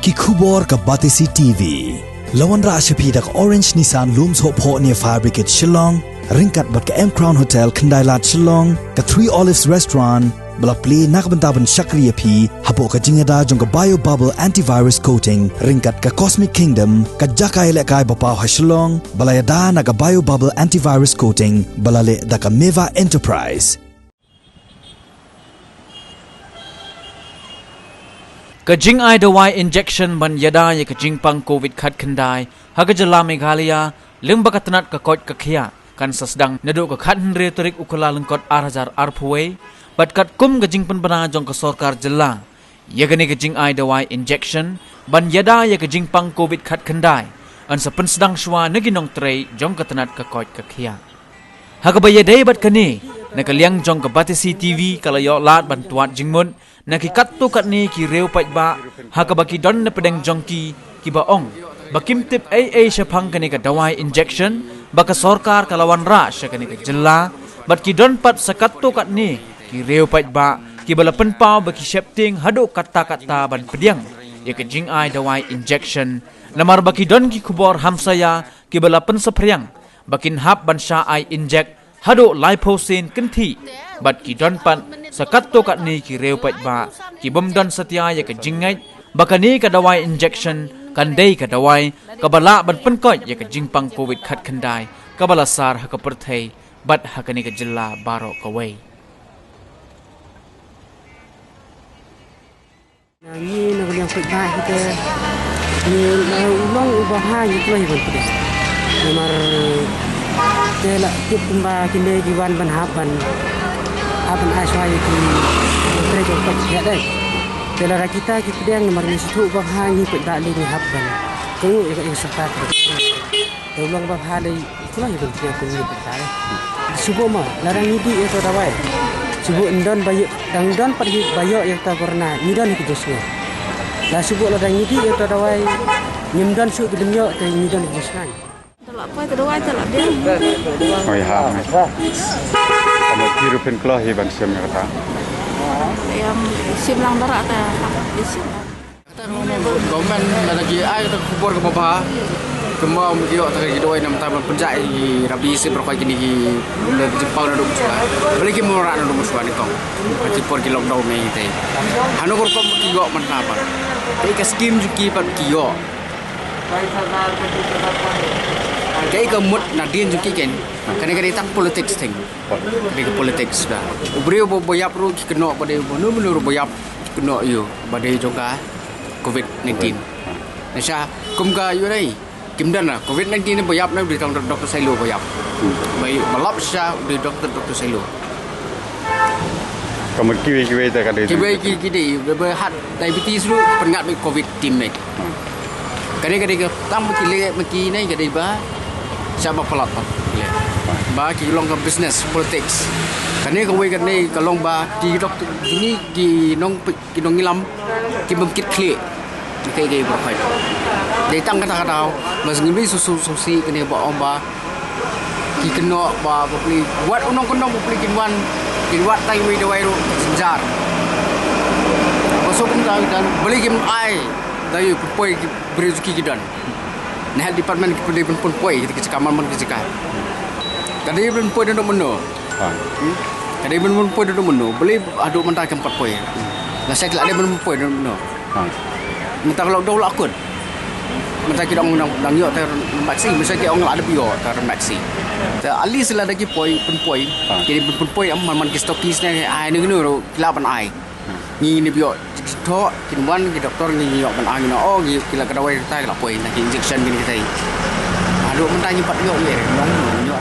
ki khubor ka Batisi TV. Lawan ra ashapi dak Orange Nissan Looms Hope Ho near Fire Brigade Shillong, ringkat bat ka M Crown Hotel Kendai Lat Shillong, ka Three Olives Restaurant, bala play nakbentaban Shakriya P, hapo ka jingada jong ka Bio Bubble Antivirus Coating, ringkat ka Cosmic Kingdom, ka Jakai Lekai Bapaw ha Shillong, bala yada na ka Bio Bubble Antivirus Coating, bala le da ka Meva Enterprise. Kajing ai dawai injection ban yada ya kajing pang COVID khat khandai haga jala Meghalaya limba katanat ka kot ka khia kan sasdang nado ka khat hre torik ukala lengkot 8000 arphuai bat kat kum kajing penbana jong ka sarkar jala ya gani kajing ai dawai injection ban yada ya kajing pang COVID khat khandai an sa pensdang shwa naginong trei jong katanat ka kot ka khia haga bayadai bat kani nakaliang jong ka Batisi TV kalayo lat ban tuat jingmun nakikat tu kat ni ki reu pat ba haka baki don na pedeng jongki ki ba ong bakim tip AA syapang kani ka dawai injection baka sarkar kalawan ra sya kani ka jella bat ki don pat sakat tu kat ni ki reu pat ba ki bala penpau baki shapting hadu kata-kata ban pediang ya ke jing ai dawai injection lamar baki don ki kubor hamsaya ki bala pensepriang bakin hap ban sya ai inject hadu liposin kenti bat ki don pan sakat to kat ni ki reu pat ba ki bom don setia ya ke jingai bakani ka dawai injection kandai ka dawai ka bala ban penkot ya ke jingpang COVID khat khandai ka bala sar ha ka perthai bat ha kani ka jilla baro ka wei ni nak yang kita ni ulong ubah ni tu hiban tu nomor tela tip kumba kinde diwan ban haban aban aswai ki trejo kat ya dai tela kita ki pedang nomor ni situ ubah ni pet dak ni haban ku ya serta ulong ubah dai itulah hiban tu aku ni betai subuh mah larang idi itu dawai subuh endon bayu dangdon pergi bayo yang ta korna nidon ki josnya la subuh larang idi itu dawai nyimdon su gedemyo te nidon ki josnya apa itu doa itu lah dia. Oh iya. Kamu kira pen kelah hiban siam yang kata. Yang siam lang darat di sini. Kita government lagi ai kita kubur ke bawah. Kemau mungkin kita lagi doa nama taman penjai rabi si berkoi kini lebih Jepang nak duduk. Balik ke murah nak duduk suan itu. Jepang di lockdown ni itu. Hanu korkom kiyo mana apa? Tapi skim juki pat kiyo. Kaya kemud nadien juga kan, kadang-kadang tak politik ting, bagi politik sudah. Beri boyap ru kena pada menurut boyap kena yo, pada juga COVID-19. Nasa kumka yo ni, kimdan lah COVID-19 ni boyap ni di doktor Sailu boyap, bayi balap sah di doktor Sailu. Kamu kiwi tak ada. Kiwi, berhat diabetes lu pengat COVID tim ni. Kadang-kadang tamu kile maki ni kadang bah. Siapa pelak tak? Bah kita long ke business, politics. Karena kau ikan ni kalau bah di doktor ini di nong ngilam, kita mungkin klik, kayak berapa? Jadi tang kata-kata, masa ni susi kena bah kita kena bah beli buat unong beli kinwan tayu itu wairo sejar. Masuk kita dan beli kim ai, tayu pupoi beri rezeki kita. Nah, departmen kepada pun poi kita kamar man kita. Kadai pun poi duduk menu. Kadai pun poi duduk menu. Boleh aduk mentah keempat poi. Lah saya kelak ada pun poi duduk menu. Mentah kalau dah ulak akun. Mentah kita orang dang yo ter maxi, mesti kita orang ada bio ter maxi. Ter ali sila lagi poi pun poi. Jadi pun poi man kita stokis ni ai ni ro kelapan ai. Ni bio thọ kinwan ki doktor ni yok ban angin oh kila kadawai tai la poi na injection gini kita aduh mentah nyempat yok ye long yok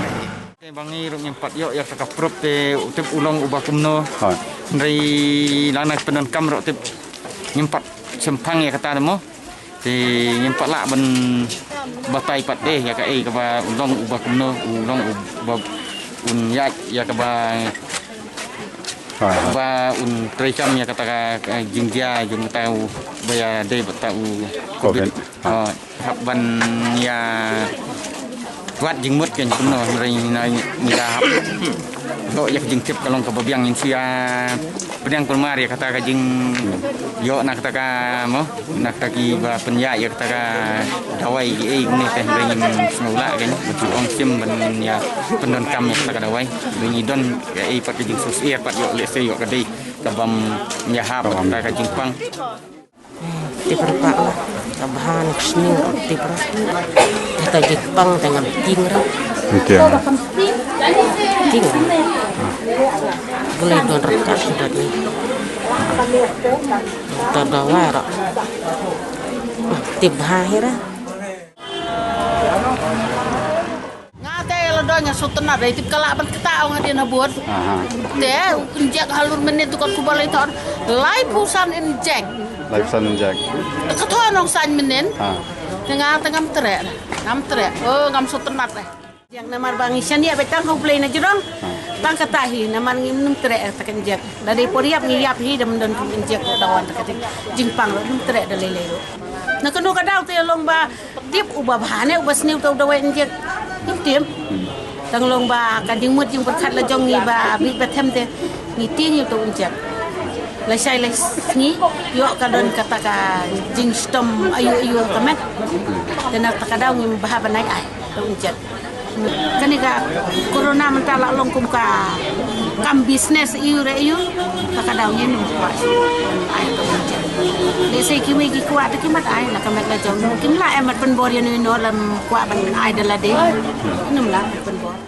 ni bang ni ro nyempat yok ya ka prop te utip ulong ubah kumno dari lana penan kam ro tip nyempat sempang ya kata demo te nyempat la ban batai pat deh ya ka ka ba ulong ubah kumno ulong ubah yak ya ka ba ba trecam ya kata jinggia jung tahu baya dei tahu COVID ban ya wat jingmut kan kuno rai nai mira lo ya kajing tip kalau kebabiang insia pedang pelmar ya kata kajing yo nak kata ka mo nak taki ba penya ya kata ka dawai ni teh ring semula kan betul ong sim ben ya pendon kam ya kata ka dawai ring don ya pat kajing sosial pat yo lese yo kadai kabam nyahap kata kajing pang Tiperpa lah, kabahan kesini tiper. Kata Jepang dengan tinggal. Tinggal. Boleh don rekat sudah ni. Tada wara. Tip hahira. Ngate ledonya sutena dari tip kalak ban ketau ngati na buat. Teh injek halur menit tukar kubal itu lai pusan injek. Lifesan jak. Ketua nong san menen. Tengah ngam terek. Oh ngam sutenat eh. Yang namar bangisan ya betang kau play na jerong. Tang katahi namar ngim terek takan jak. Dari poriap ngiyap hi dem don injek dawan takan jingpang ngim terek dalele. Na kanu kadau te long ba dip ubah bahane ubah sniu tau dawe injek. Ngim tim. Tang long ba kading mut jing perkat la jong ni ba bi betem te ni ting yu tau injek. Lesai ni, yo kadon kata ka jing stom ayu kamet. Dan takadaw ng bahaban ay unjat. Kanika corona mentala long kum ka kam business iyu takadaw nyen kuat ay unjat. Lesai kimi ki kuat kimat ay la kamet la jong kim la emat penbor yan no lam kuat ban ay dala de. Num la penbor.